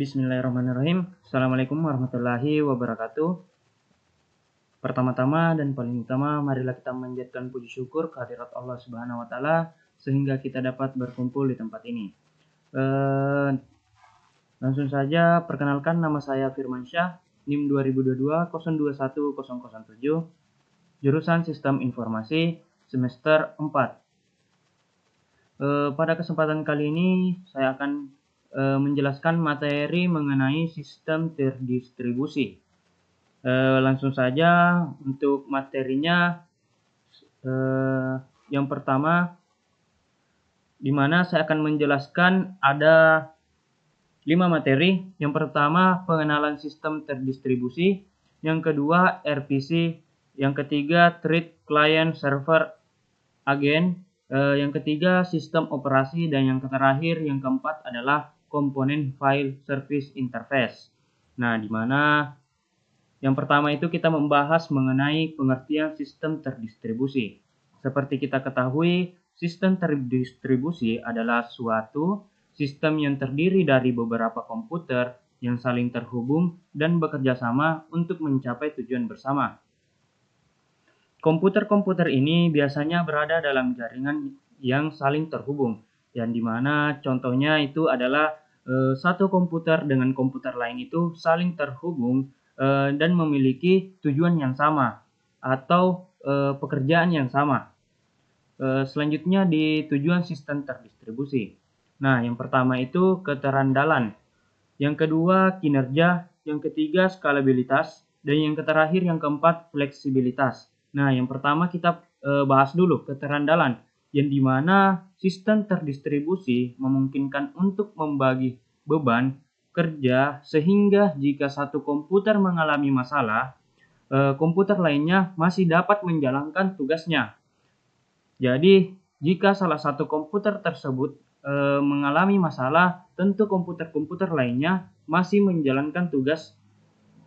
Bismillahirrahmanirrahim. Assalamualaikum warahmatullahi wabarakatuh. Pertama-tama dan paling utama, marilah kita menjadikan puji syukur kehadirat Allah Subhanahu wa Ta'ala sehingga kita dapat berkumpul di tempat ini. Langsung saja, perkenalkan, nama saya Firmansyah, NIM 2022 021007, jurusan Sistem Informasi, semester 4. Pada kesempatan kali ini, saya akan menjelaskan materi mengenai sistem terdistribusi. Langsung saja untuk materinya. Yang pertama, di mana saya akan menjelaskan ada 5 materi. Yang pertama, pengenalan sistem terdistribusi. Yang kedua, RPC. Yang ketiga, Thread Client Server Agent. Yang ketiga, sistem operasi. Dan yang terakhir, yang keempat adalah komponen file service interface. Nah, di mana yang pertama itu kita membahas mengenai pengertian sistem terdistribusi. Seperti kita ketahui, sistem terdistribusi adalah suatu sistem yang terdiri dari beberapa komputer yang saling terhubung dan bekerja sama untuk mencapai tujuan bersama. Komputer-komputer ini biasanya berada dalam jaringan yang saling terhubung, yang dimana contohnya itu adalah satu komputer dengan komputer lain itu saling terhubung dan memiliki tujuan yang sama atau pekerjaan yang sama. Selanjutnya di tujuan sistem terdistribusi. Nah, yang pertama itu keterandalan, yang kedua kinerja, yang ketiga skalabilitas, dan yang terakhir yang keempat fleksibilitas. Nah, yang pertama kita bahas dulu keterandalan, yang dimana sistem terdistribusi memungkinkan untuk membagi beban kerja sehingga jika satu komputer mengalami masalah, komputer lainnya masih dapat menjalankan tugasnya. Jadi, jika salah satu komputer tersebut mengalami masalah, tentu komputer-komputer lainnya masih menjalankan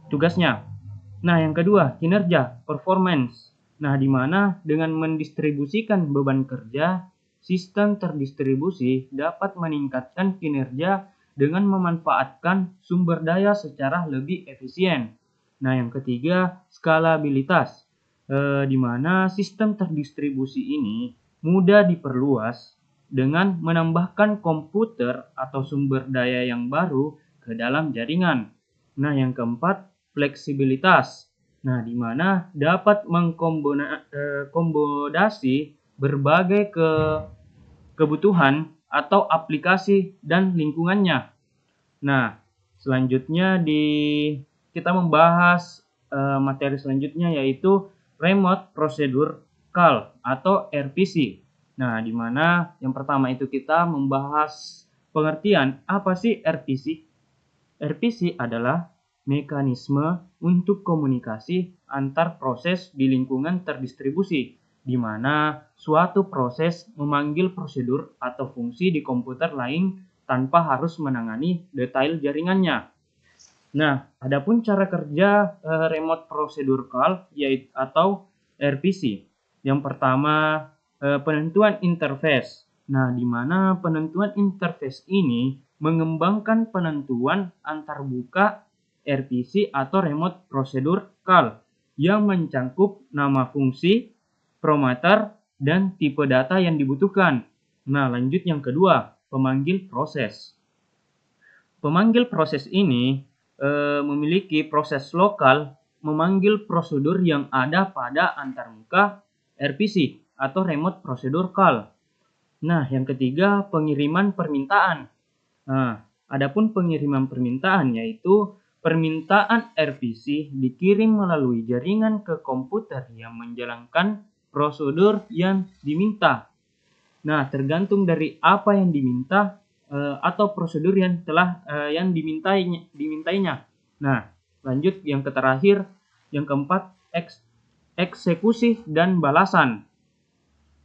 tugasnya. Nah, yang kedua, kinerja, performance. Nah, di mana dengan mendistribusikan beban kerja, sistem terdistribusi dapat meningkatkan kinerja dengan memanfaatkan sumber daya secara lebih efisien. Nah, yang ketiga, skalabilitas, di mana sistem terdistribusi ini mudah diperluas dengan menambahkan komputer atau sumber daya yang baru ke dalam jaringan. Nah, yang keempat, fleksibilitas. Nah, di mana dapat mengkomodasi berbagai kebutuhan atau aplikasi dan lingkungannya. Nah, selanjutnya kita membahas materi selanjutnya yaitu Remote Procedure Call atau RPC. Nah, di mana yang pertama itu kita membahas pengertian apa sih RPC? RPC adalah mekanisme untuk komunikasi antar proses di lingkungan terdistribusi, di mana suatu proses memanggil prosedur atau fungsi di komputer lain tanpa harus menangani detail jaringannya. Nah, adapun cara kerja Remote Procedure Call yaitu atau RPC. Yang pertama, penentuan interface. Nah, di mana penentuan interface ini mengembangkan penentuan antarbuka RPC atau Remote Procedure Call yang mencangkup nama fungsi, parameter, dan tipe data yang dibutuhkan. Nah, lanjut yang kedua, pemanggil proses. Pemanggil proses ini memiliki proses lokal memanggil prosedur yang ada pada antarmuka RPC atau Remote Procedure Call. Nah, yang ketiga, pengiriman permintaan. Nah, adapun pengiriman permintaan yaitu permintaan RPC dikirim melalui jaringan ke komputer yang menjalankan prosedur yang diminta. Nah, tergantung dari apa yang diminta atau prosedur yang yang dimintainya. Nah, lanjut yang terakhir, yang keempat, eksekusi dan balasan.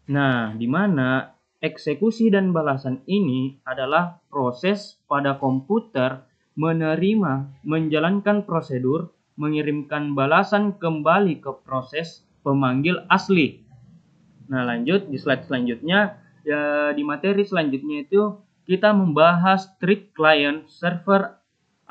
Nah, di mana eksekusi dan balasan ini adalah proses pada komputer menerima, menjalankan prosedur, mengirimkan balasan kembali ke proses pemanggil asli. Nah, lanjut di slide selanjutnya, ya, di materi selanjutnya itu kita membahas Thread Client Server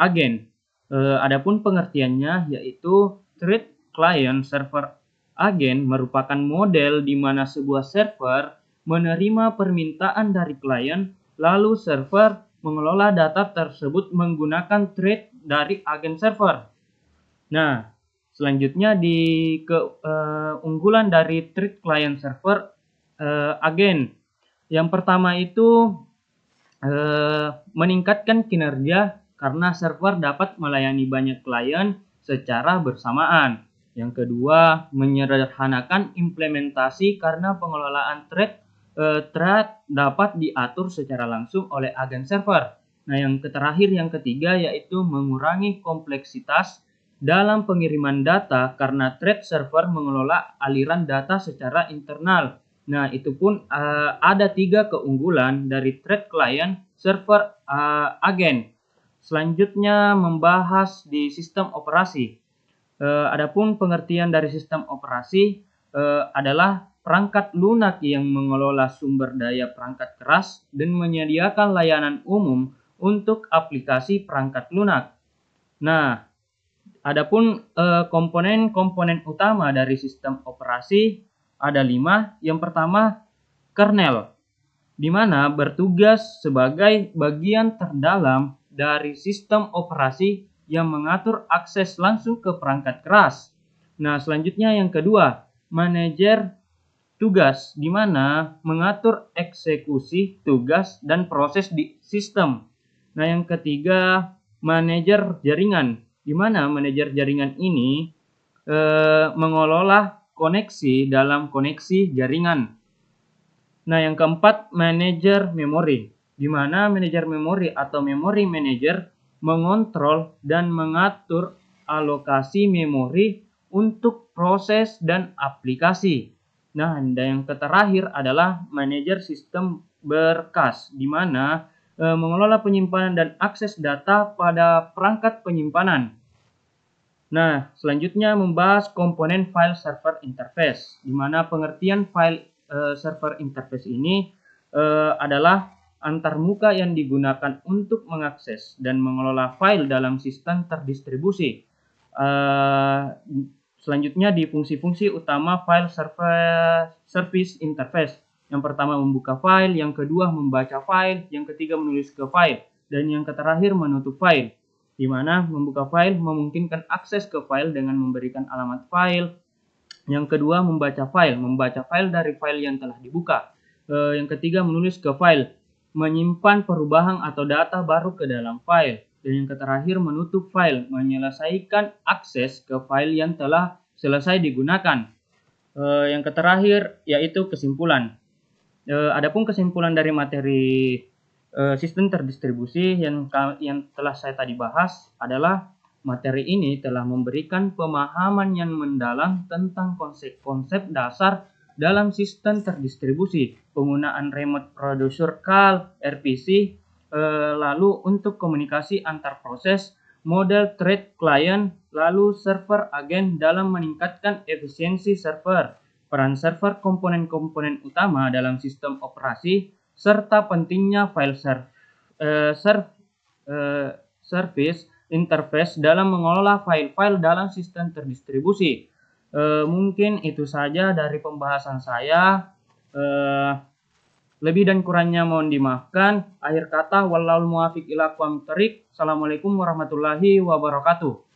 agen. Adapun pengertiannya yaitu thread client server agen merupakan model di mana sebuah server menerima permintaan dari klien, lalu server mengelola data tersebut menggunakan thread dari agen server. Nah, selanjutnya di keunggulan dari thread client server agen. Yang pertama itu meningkatkan kinerja karena server dapat melayani banyak klien secara bersamaan. Yang kedua, menyederhanakan implementasi karena pengelolaan thread dapat diatur secara langsung oleh agen server. Nah, yang terakhir, yang ketiga, yaitu mengurangi kompleksitas dalam pengiriman data karena thread server mengelola aliran data secara internal. Nah, itu pun ada 3 keunggulan dari thread client server agen. Selanjutnya membahas di sistem operasi. Adapun pengertian dari sistem operasi adalah perangkat lunak yang mengelola sumber daya perangkat keras dan menyediakan layanan umum untuk aplikasi perangkat lunak. Nah, adapun komponen-komponen utama dari sistem operasi ada 5. Yang pertama, kernel, di mana bertugas sebagai bagian terdalam dari sistem operasi yang mengatur akses langsung ke perangkat keras. Nah, selanjutnya yang kedua, manajer tugas, di mana mengatur eksekusi tugas dan proses di sistem. Nah, yang ketiga, manajer jaringan, di mana manajer jaringan ini mengelola koneksi dalam koneksi jaringan. Nah, yang keempat, manajer memori, di mana manajer memori atau memory manager mengontrol dan mengatur alokasi memori untuk proses dan aplikasi. Nah, dan yang terakhir adalah manajer sistem berkas, di mana mengelola penyimpanan dan akses data pada perangkat penyimpanan. Nah, selanjutnya membahas komponen file server interface, di mana pengertian file server interface ini adalah antarmuka yang digunakan untuk mengakses dan mengelola file dalam sistem terdistribusi. Selanjutnya di fungsi-fungsi utama file server service interface. Yang pertama membuka file, yang kedua membaca file, yang ketiga menulis ke file, dan yang terakhir menutup file. Di mana membuka file memungkinkan akses ke file dengan memberikan alamat file. Yang kedua membaca file dari file yang telah dibuka. Yang ketiga menulis ke file, menyimpan perubahan atau data baru ke dalam file. Dan yang terakhir menutup file, menyelesaikan akses ke file yang telah selesai digunakan. Yang terakhir yaitu kesimpulan. Adapun kesimpulan dari materi sistem terdistribusi yang telah saya tadi bahas adalah materi ini telah memberikan pemahaman yang mendalam tentang konsep-konsep dasar dalam sistem terdistribusi, penggunaan remote producer call (RPC), lalu untuk komunikasi antar proses, model thread client, lalu server agen dalam meningkatkan efisiensi server, peran server komponen-komponen utama dalam sistem operasi, serta pentingnya file service interface dalam mengelola file-file dalam sistem terdistribusi. Mungkin itu saja dari pembahasan saya. Lebih dan kurangnya mohon dimaafkan. Akhir kata, wallahul muwaffiq ila aqwamit thoriq. Assalamualaikum warahmatullahi wabarakatuh.